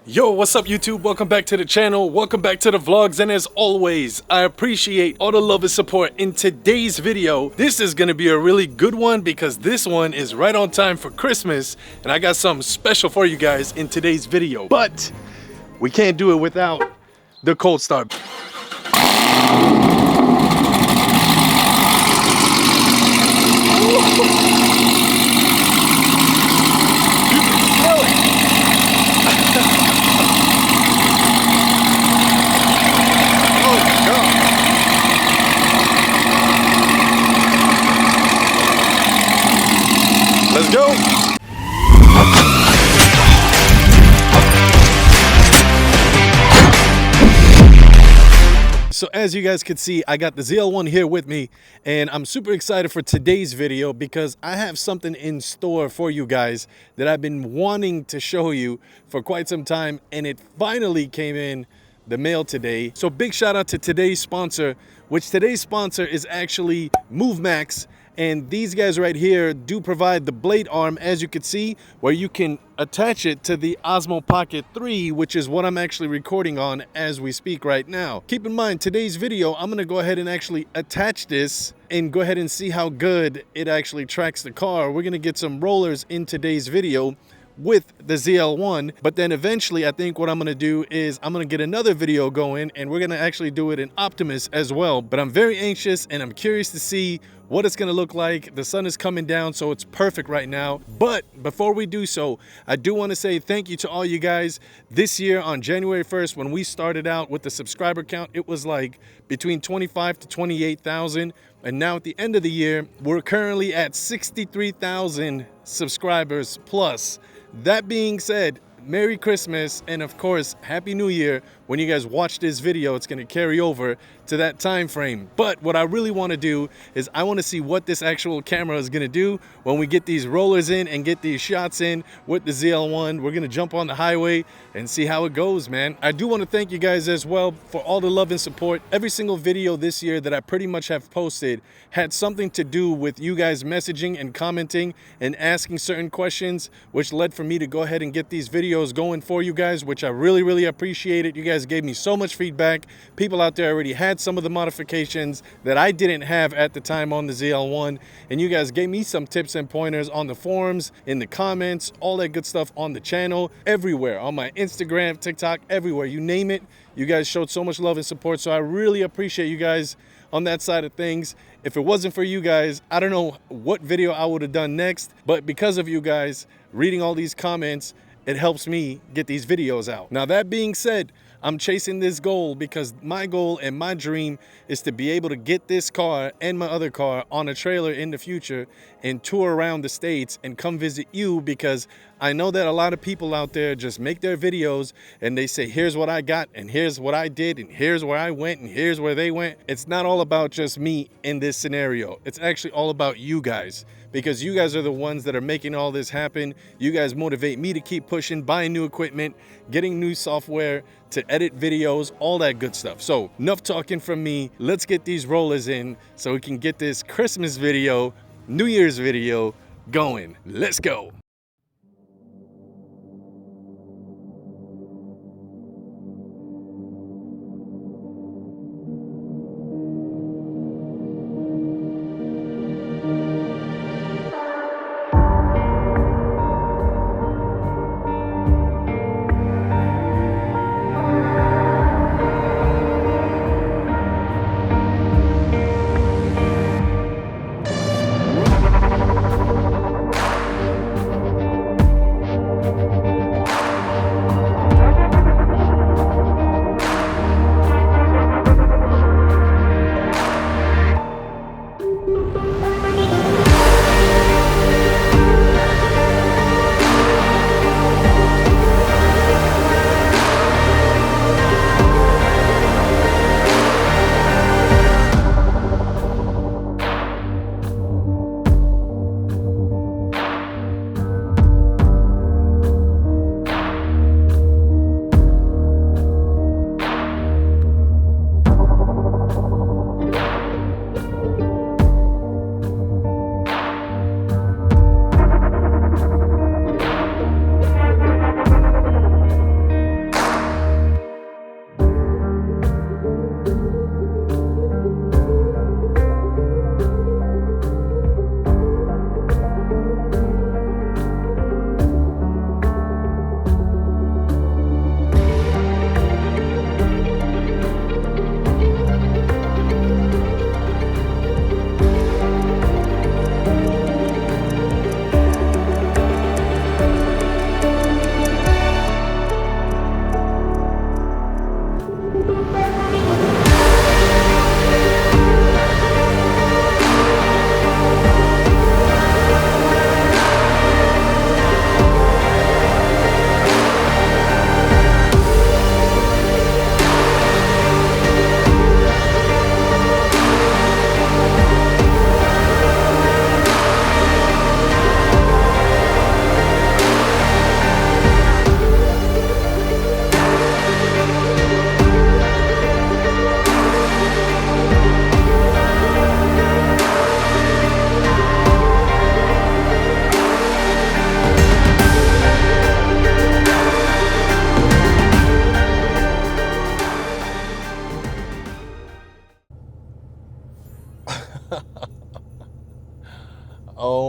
Yo, what's up YouTube? Welcome back to the channel. Welcome back to the vlogs. And as always, I appreciate all the love and support. In today's video, this is going to be a really good one because this one is right on time for Christmas. And I got something special for you guys in today's video. But we can't do it without the cold start. Let's go. So as you guys can see, I got the ZL1 here with me, and I'm super excited for today's video because I have something in store for you guys that I've been wanting to show you for quite some time, and it finally came in the mail today. So big shout out to today's sponsor, which today's sponsor is actually Movmax. And these guys right here do provide the blade arm, as you can see, where you can attach it to the Osmo Pocket 3, which is what I'm actually recording on as we speak right now. Keep in mind, today's video, I'm gonna go ahead and actually attach this and go ahead and see how good it actually tracks the car. We're gonna get some rollers in today's video with the ZL1, but then eventually I think what I'm gonna do is I'm gonna get another video going and we're gonna actually do it in Optimus as well. But I'm very anxious and I'm curious to see what it's gonna look like. The sun is coming down, so it's perfect right now. But before we do so, I do want to say thank you to all you guys. This year on January 1st, when we started out with the subscriber count, it was like between 25 to 28,000. And now at the end of the year, we're currently at 63,000 subscribers plus. That being said, Merry Christmas, and of course, Happy New Year. When you guys watch this video, it's gonna carry over to that time frame. But what I really wanna do is I wanna see what this actual camera is gonna do when we get these rollers in and get these shots in with the ZL1. We're gonna jump on the highway and see how it goes, man. I do wanna thank you guys as well for all the love and support. Every single video this year that I pretty much have posted had something to do with you guys messaging and commenting and asking certain questions, which led for me to go ahead and get these videos going for you guys, which I really appreciate it. You guys gave me so much feedback. People out there already had some of the modifications that I didn't have at the time on the ZL1, and you guys gave me some tips and pointers on the forums, in the comments, all that good stuff on the channel, everywhere, on my Instagram, TikTok, everywhere, you name it. You guys showed so much love and support, so I really appreciate you guys on that side of things. If it wasn't for you guys, I don't know what video I would have done next, but because of you guys reading all these comments, it helps me get these videos out. Now, that being said, I'm chasing this goal because my goal and my dream is to be able to get this car and my other car on a trailer in the future and tour around the States and come visit you, because I know that a lot of people out there just make their videos and they say, here's what I got and here's what I did and here's where I went and here's where they went. It's not all about just me in this scenario. It's actually all about you guys, because you guys are the ones that are making all this happen. You guys motivate me to keep pushing, buying new equipment, getting new software to edit videos, all that good stuff. So enough talking from me. Let's get these rollers in so we can get this Christmas video, New Year's video going. Let's go.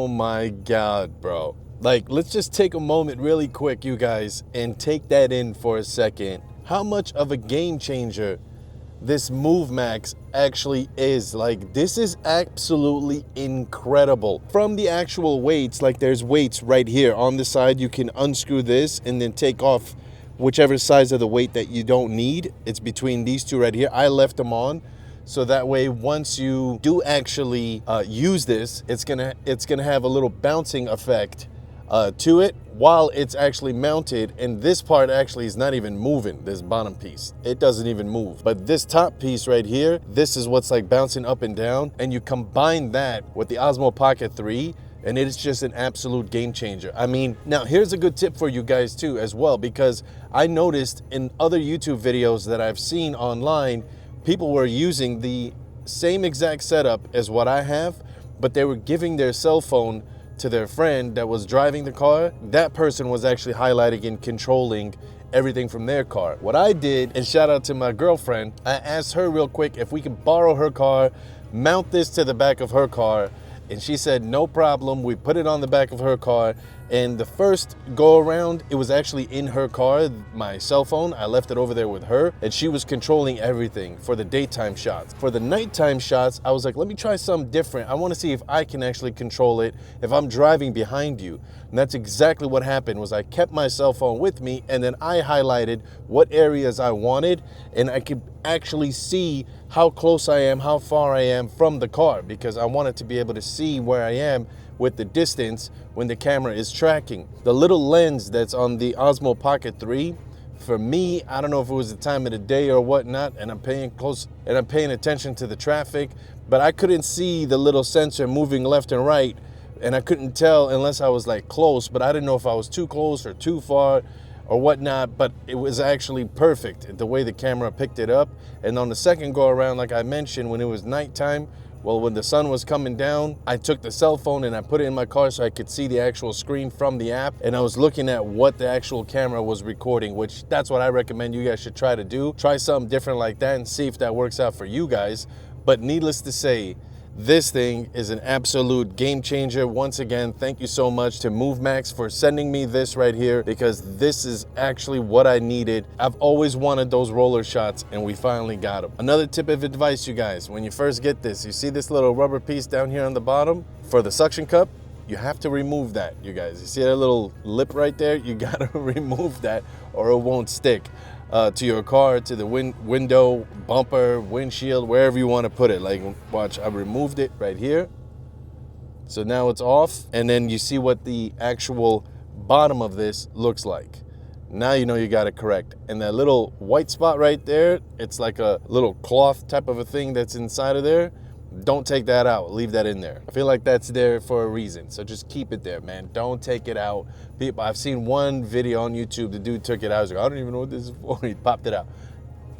Oh my God, bro. Like, let's just take a moment really quick, you guys, and take that in for a second. How much of a game changer this Movmax actually is. Like, this is absolutely incredible. From the actual weights, like there's weights right here on the side. You can unscrew this and then take off whichever size of the weight that you don't need. It's between these two right here. I left them on, so that way once you do actually use this, it's gonna have a little bouncing effect to it while it's actually mounted. And this part actually is not even moving. This bottom piece, it doesn't even move, but this top piece right here, this is what's like bouncing up and down. And you combine that with the Osmo Pocket 3 and it is just an absolute game changer. I mean, now here's a good tip for you guys too as well, because I noticed in other YouTube videos that I've seen online, people were using the same exact setup as what I have, but they were giving their cell phone to their friend that was driving the car. That person was actually highlighting and controlling everything from their car. What I did, and shout out to my girlfriend, I asked her real quick if we could borrow her car, mount this to the back of her car, and she said no problem. We put it on the back of her car, and the first go around, it was actually in her car, my cell phone. I left it over there with her, and she was controlling everything for the daytime shots. For the nighttime shots, I was like, let me try something different. I want to see if I can actually control it if I'm driving behind you. And that's exactly what happened. Was I kept my cell phone with me, and then I highlighted what areas I wanted, and I could actually see how close I am, how far I am from the car, because I wanted to be able to see where I am with the distance when the camera is tracking. The little lens that's on the Osmo Pocket 3, for me, I don't know if it was the time of the day or whatnot, and I'm paying attention to the traffic, but I couldn't see the little sensor moving left and right, and I couldn't tell unless I was like close, but I didn't know if I was too close or too far or whatnot. But it was actually perfect the way the camera picked it up. And on the second go around, like I mentioned, when it was nighttime, well, when the sun was coming down, I took the cell phone and I put it in my car so I could see the actual screen from the app. And I was looking at what the actual camera was recording, which that's what I recommend you guys should try to do. Try something different like that and see if that works out for you guys. But needless to say, this thing is an absolute game changer. Once again, thank you so much to Movmax for sending me this right here, because this is actually what I needed. I've always wanted those roller shots, and we finally got them. Another tip of advice, you guys, when you first get this, you see this little rubber piece down here on the bottom for the suction cup? You have to remove that, you guys. You see that little lip right there? You gotta remove that or it won't stick to your car, to the window, bumper, windshield, wherever you want to put it. Like, watch, I removed it right here. So now it's off, and then you see what the actual bottom of this looks like. Now you know you got it correct. And that little white spot right there, it's like a little cloth type of a thing that's inside of there. Don't take that out, leave that in there. I feel like that's there for a reason, so just keep it there, man. Don't take it out. People, I've seen one video on YouTube, the dude took it out. I was like, I don't even know what this is for. He popped it out.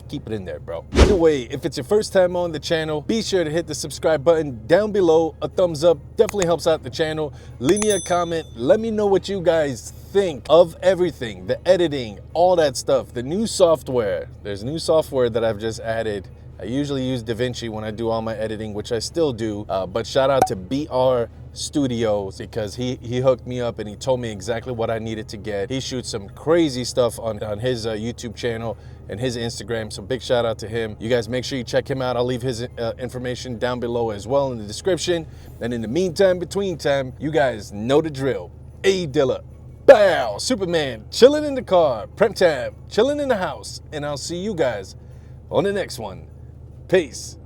Keep it in there, bro. Either way, if it's your first time on the channel, be sure to hit the subscribe button down below. A thumbs up definitely helps out the channel. Leave me a comment. Let me know what you guys think of everything, the editing, all that stuff, the new software. There's new software that I've just added. I usually use DaVinci when I do all my editing, which I still do, but shout out to BR Studios, because he hooked me up and he told me exactly what I needed to get. He shoots some crazy stuff on his YouTube channel and his Instagram, so big shout out to him. You guys make sure you check him out. I'll leave his information down below as well in the description. And in the meantime, between time, you guys know the drill. A Dilla, bow, Superman, chilling in the car, prep time, chilling in the house, and I'll see you guys on the next one. Peace.